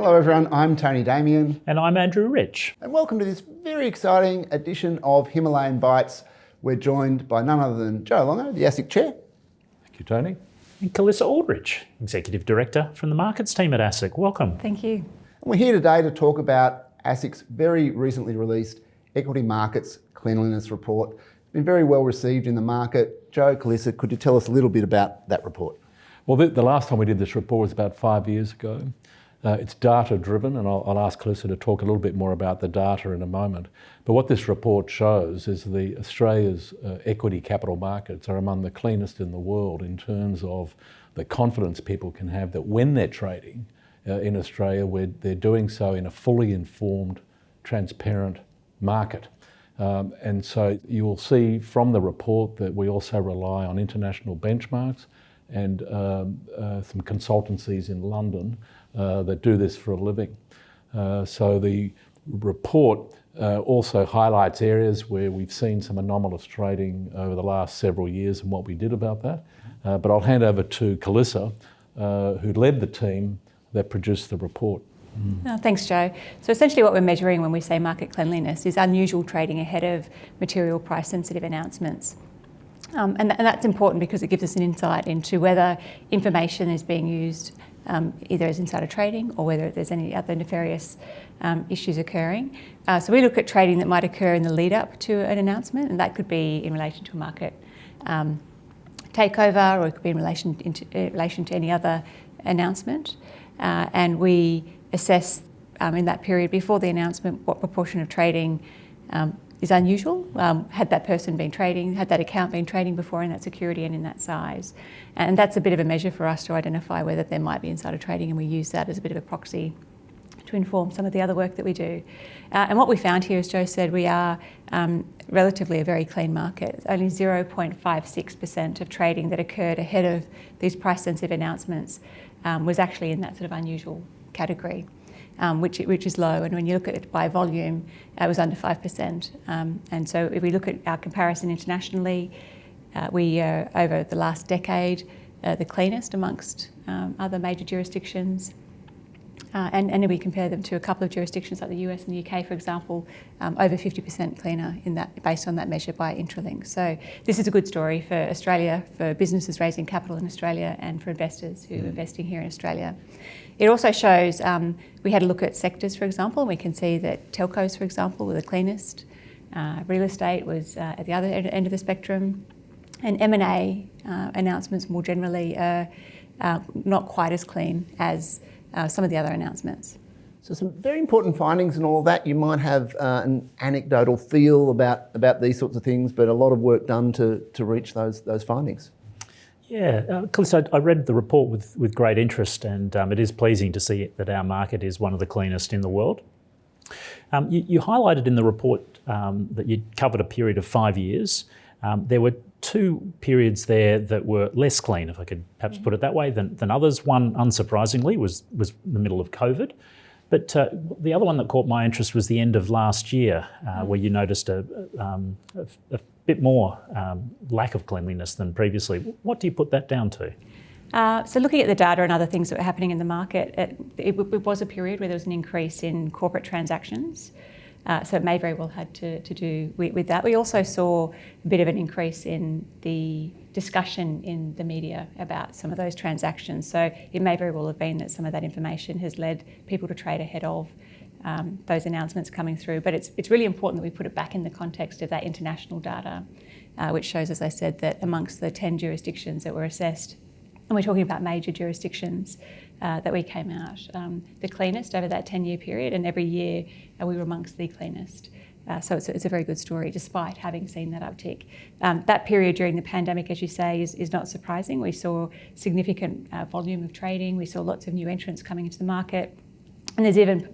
Hello everyone, I'm Tony Damien. And I'm Andrew Rich. And welcome to this very exciting edition of Himalayan Bites. We're joined by none other than Joe Longo, the ASIC Chair. Thank you, Tony. And Calissa Aldridge, Executive Director from the Markets team at ASIC. Welcome. Thank you. And we're here today to talk about ASIC's very recently released Equity Markets Cleanliness report. It's been very well received in the market. Joe, Calissa, could you tell us a little bit about that report? Well, the last time we did this report was about 5 years ago. It's data-driven, and I'll ask Calissa to talk a little bit more about the data in a moment. But what this report shows is Australia's equity capital markets are among the cleanest in the world in terms of the confidence people can have that when they're trading in Australia, they're doing so in a fully informed, transparent market. And so you will see from the report that we also rely on international benchmarks and some consultancies in London that do this for a living. So the report also highlights areas where we've seen some anomalous trading over the last several years and what we did about that. But I'll hand over to Calissa, who led the team that produced the report. Thanks, Joe. So essentially what we're measuring when we say market cleanliness is unusual trading ahead of material price sensitive announcements. And that's important because it gives us an insight into whether information is being used either as insider trading or whether there's any other nefarious issues occurring. So we look at trading that might occur in the lead up to an announcement, and that could be in relation to a market takeover, or it could be in relation to any other announcement. And we assess in that period before the announcement what proportion of trading is unusual. Had that person been trading, had that account been trading before in that security and in that size. And that's a bit of a measure for us to identify whether there might be insider trading, and we use that as a bit of a proxy to inform some of the other work that we do. And what we found here, as Joe said, we are relatively a very clean market. Only 0.56% of trading that occurred ahead of these price-sensitive announcements was actually in that sort of unusual category. Which is low, and when you look at it by volume, it was under 5%. And so if we look at our comparison internationally, we are, over the last decade, the cleanest amongst other major jurisdictions. And if we compare them to a couple of jurisdictions like the US and the UK, for example, over 50% cleaner in that, based on that measure by Intralink. So this is a good story for Australia, for businesses raising capital in Australia, and for investors who are investing here in Australia. It also shows, we had a look at sectors, for example, and we can see that telcos, for example, were the cleanest. Real estate was at the other end of the spectrum. And M&A announcements more generally are not quite as clean as some of the other announcements. So some very important findings and all of that. You might have an anecdotal feel about these sorts of things, but a lot of work done to reach those findings. Yeah, Calissa, I read the report with great interest, and it is pleasing to see that our market is one of the cleanest in the world. You highlighted in the report that you covered a period of 5 years. There were two periods there that were less clean, if I could perhaps put it that way, than others. One, unsurprisingly, was the middle of COVID. But the other one that caught my interest was the end of last year, where you noticed a bit more lack of cleanliness than previously. What do you put that down to? So looking at the data and other things that were happening in the market, it was a period where there was an increase in corporate transactions. So it may very well had to do with that. We also saw a bit of an increase in the discussion in the media about some of those transactions. So it may very well have been that some of that information has led people to trade ahead of those announcements coming through. But it's really important that we put it back in the context of that international data, which shows, as I said, that amongst the 10 jurisdictions that were assessed, and we're talking about major jurisdictions, that we came out the cleanest over that 10-year period, and every year we were amongst the cleanest. So it's a very good story, despite having seen that uptick. That period during the pandemic, as you say, is not surprising. We saw significant volume of trading. We saw lots of new entrants coming into the market. And there's even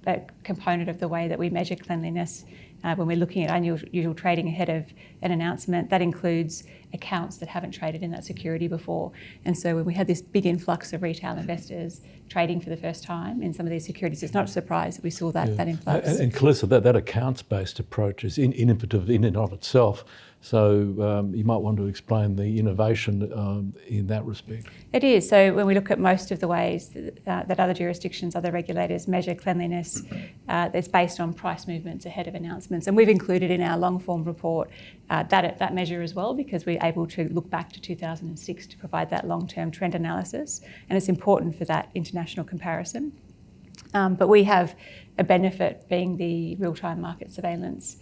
a component of the way that we measure cleanliness when we're looking at unusual trading ahead of an announcement. That includes accounts that haven't traded in that security before. And so when we had this big influx of retail investors trading for the first time in some of these securities, it's not a surprise that we saw that influx. And Calissa, that accounts-based approach is innovative in and of itself. So you might want to explain the innovation in that respect. It is. So when we look at most of the ways that other jurisdictions, other regulators measure cleanliness, it's based on price movements ahead of announcements. And we've included in our long-form report that measure as well, because we're able to look back to 2006 to provide that long-term trend analysis. And it's important for that international comparison. But we have a benefit being the real-time market surveillance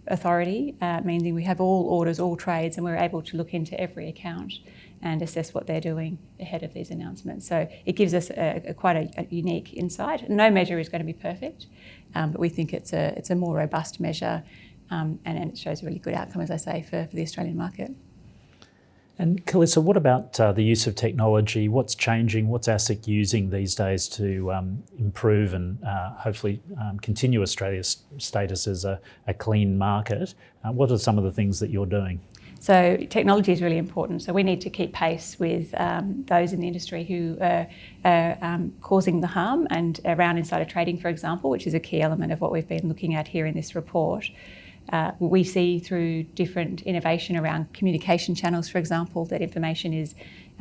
authority, meaning we have all orders, all trades, and we're able to look into every account and assess what they're doing ahead of these announcements. So it gives us quite a unique insight. No measure is going to be perfect, but we think it's a more robust measure, and it shows a really good outcome, as I say, for the Australian market. And Calissa, what about the use of technology? What's changing? What's ASIC using these days to improve and hopefully continue Australia's status as a clean market? What are some of the things that you're doing? So technology is really important. So we need to keep pace with those in the industry who are causing the harm, and around insider trading, for example, which is a key element of what we've been looking at here in this report. We see through different innovation around communication channels, for example, that information is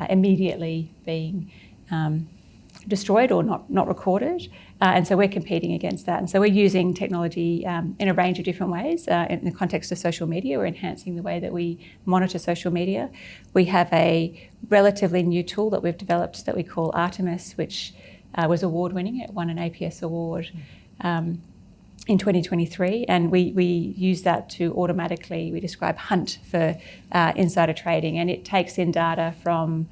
immediately being destroyed or not recorded. And so we're competing against that. And so we're using technology in a range of different ways. In the context of social media, we're enhancing the way that we monitor social media. We have a relatively new tool that we've developed that we call Artemis, which was award-winning. It won an APS award in 2023, and we use that to automatically, we describe hunt for insider trading, and it takes in data from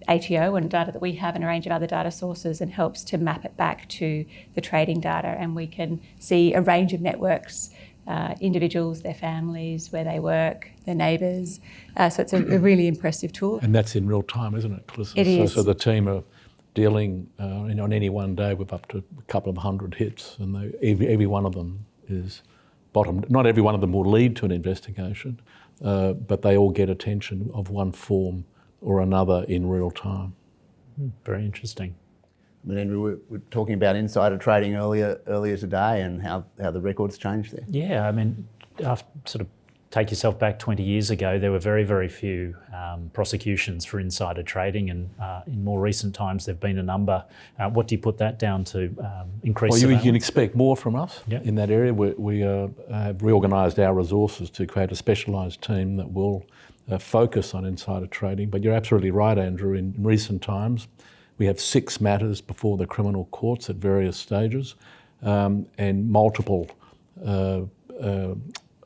ATO and data that we have and a range of other data sources and helps to map it back to the trading data, and we can see a range of networks, individuals, their families, where they work, their neighbours. So it's a really impressive tool. And that's in real time, isn't it, Calissa? It is. So the team are dealing on any one day with up to a couple of hundred hits, and every one of them is bottomed. Not every one of them will lead to an investigation, but they all get attention of one form or another in real time. Very interesting. I mean, Andrew, we were talking about insider trading earlier today and how the records changed there. Yeah, I mean, sort of take yourself back 20 years ago, there were very, very few prosecutions for insider trading, and in more recent times there've been a number. What do you put that down to? Increased surveillance? You can expect more from us in that area. We have reorganised our resources to create a specialised team that will focus on insider trading. But you're absolutely right, Andrew. In recent times, we have 6 matters before the criminal courts at various stages, and multiple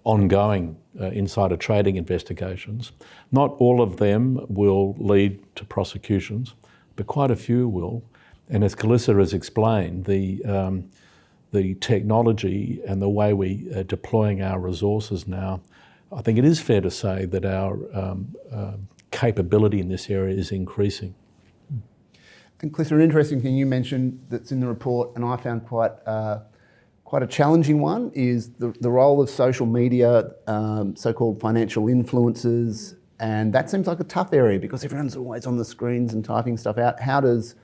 ongoing insider trading investigations. Not all of them will lead to prosecutions, but quite a few will. And as Calissa has explained, the technology and the way we are deploying our resources now, I think it is fair to say that our capability in this area is increasing. And Calissa, an interesting thing you mentioned that's in the report, and I found quite a challenging one, is the role of social media, so-called financial influencers, and that seems like a tough area because everyone's always on the screens and typing stuff out. How does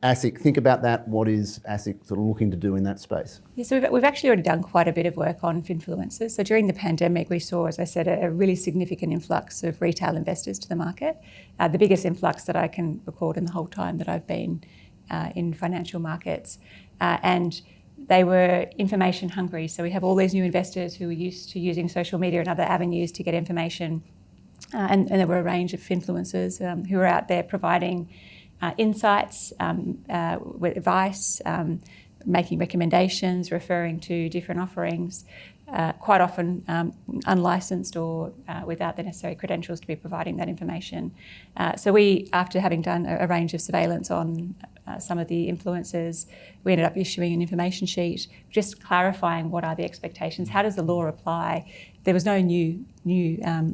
ASIC think about that? What is ASIC sort of looking to do in that space? Yeah, so we've actually already done quite a bit of work on influencers. So during the pandemic, we saw, as I said, a really significant influx of retail investors to the market. The biggest influx that I can record in the whole time that I've been in financial markets. And they were information hungry. So we have all these new investors who are used to using social media and other avenues to get information. And there were a range of influencers who are out there providing insights, with advice, making recommendations, referring to different offerings, quite often unlicensed or without the necessary credentials to be providing that information. So we, after having done a range of surveillance on some of the influencers, we ended up issuing an information sheet, just clarifying what are the expectations, how does the law apply. There was no new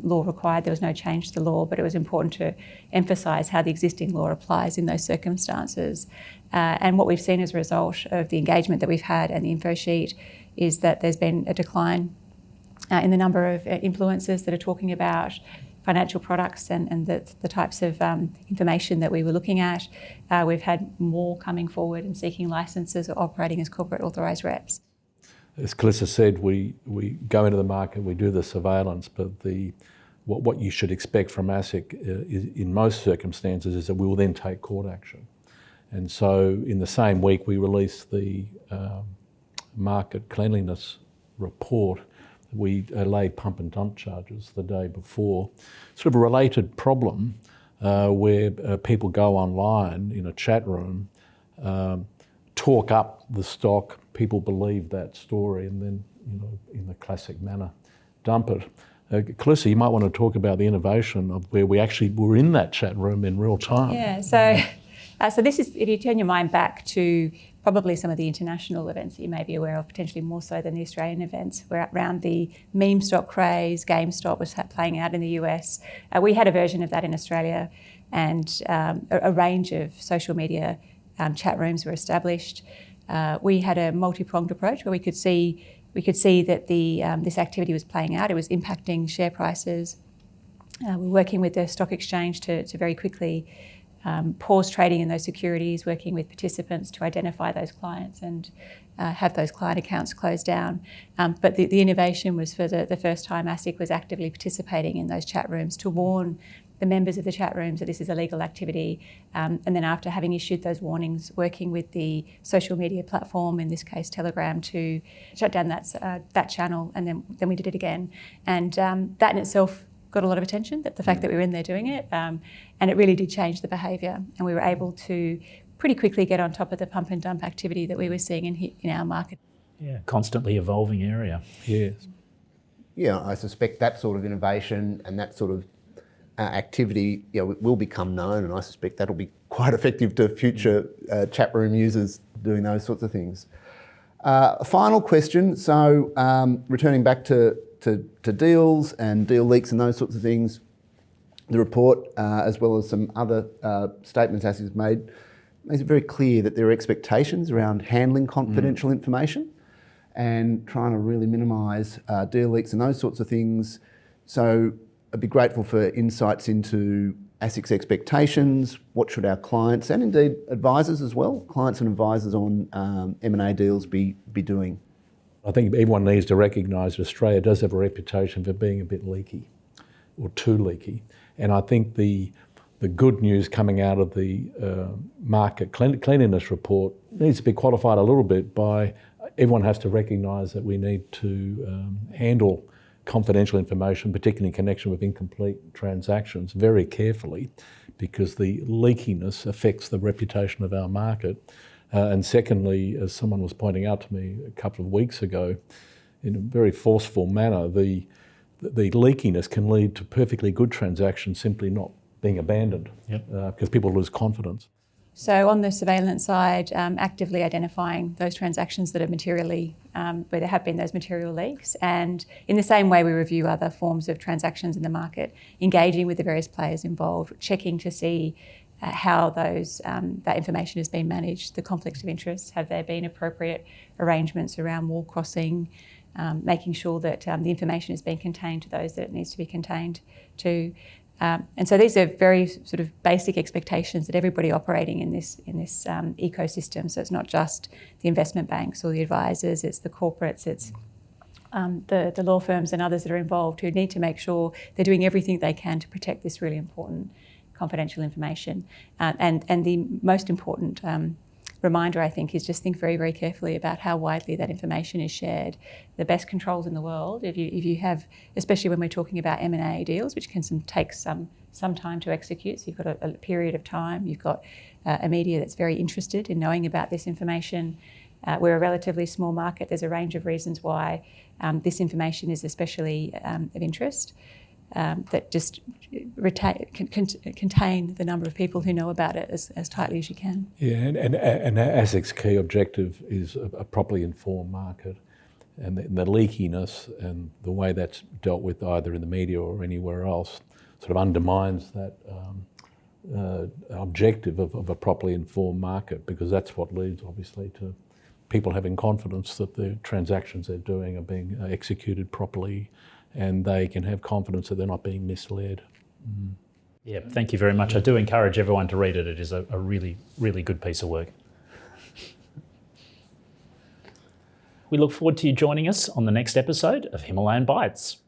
law required, there was no change to the law, but it was important to emphasise how the existing law applies in those circumstances. And what we've seen as a result of the engagement that we've had and the info sheet is that there's been a decline in the number of influencers that are talking about financial products and the types of information that we were looking at. We've had more coming forward and seeking licences or operating as corporate authorised reps. as Calissa said, we go into the market, we do the surveillance, but what you should expect from ASIC is, in most circumstances, is that we will then take court action. And so in the same week we released the market cleanliness report. We laid pump and dump charges the day before. Sort of a related problem where people go online in a chat room, talk up the stock, people believe that story, and then, in the classic manner, dump it. Calissa, you might want to talk about the innovation of where we actually were in that chat room in real time. Yeah, so this is, if you turn your mind back to probably some of the international events that you may be aware of, potentially more so than the Australian events, where around the meme stock craze, GameStop was playing out in the US. We had a version of that in Australia, and a range of social media chat rooms were established. We had a multi-pronged approach where we could see that this activity was playing out. It was impacting share prices. We're working with the stock exchange to very quickly pause trading in those securities, working with participants to identify those clients and have those client accounts closed down. But the innovation was, for the first time, ASIC was actively participating in those chat rooms to warn the members of the chat rooms that this is illegal activity. And then after having issued those warnings, working with the social media platform, in this case Telegram, to shut down that channel, and then we did it again. And that in itself got a lot of attention, that the fact that we were in there doing it, and it really did change the behaviour, and we were able to pretty quickly get on top of the pump and dump activity that we were seeing in our market. Yeah, constantly evolving area. Yes. Yeah, I suspect that sort of innovation and that sort of activity, will become known, and I suspect that'll be quite effective to future chat room users doing those sorts of things. Final question. So, returning back to deals and deal leaks and those sorts of things, the report, as well as some other statements ASIC has made, makes it very clear that there are expectations around handling confidential information and trying to really minimise deal leaks and those sorts of things. So I'd be grateful for insights into ASIC's expectations, what should our clients and indeed advisors as well, clients and advisors on M&A deals be doing? I think everyone needs to recognise that Australia does have a reputation for being a bit leaky, or too leaky. And I think the good news coming out of the market cleanliness report needs to be qualified a little bit by everyone has to recognise that we need to handle confidential information, particularly in connection with incomplete transactions, very carefully, because the leakiness affects the reputation of our market. And secondly, as someone was pointing out to me a couple of weeks ago, in a very forceful manner, the leakiness can lead to perfectly good transactions simply not being abandoned, because people lose confidence. So on the surveillance side, actively identifying those transactions that are materially, where there have been those material leaks. And in the same way we review other forms of transactions in the market, engaging with the various players involved, checking to see how that information has been managed, the conflicts of interest, have there been appropriate arrangements around wall crossing, making sure that the information is being contained to those that it needs to be contained to. And so these are very sort of basic expectations that everybody operating in this ecosystem. So it's not just the investment banks or the advisors, it's the corporates, it's the law firms and others that are involved who need to make sure they're doing everything they can to protect this really important confidential information. And the most important reminder, I think, is just think very, very carefully about how widely that information is shared. The best controls in the world, if you have, especially when we're talking about M&A deals, which can take some time to execute, so you've got a period of time, you've got a media that's very interested in knowing about this information. We're a relatively small market. There's a range of reasons why this information is especially of interest. That just contain the number of people who know about it as tightly as you can. Yeah, and ASIC's key objective is a properly informed market, and the leakiness and the way that's dealt with either in the media or anywhere else sort of undermines that objective of a properly informed market, because that's what leads obviously to people having confidence that the transactions they're doing are being executed properly, and they can have confidence that they're not being misled. Yeah, thank you very much. I do encourage everyone to read it. It is a really, really good piece of work. We look forward to you joining us on the next episode of Himalayan Bites.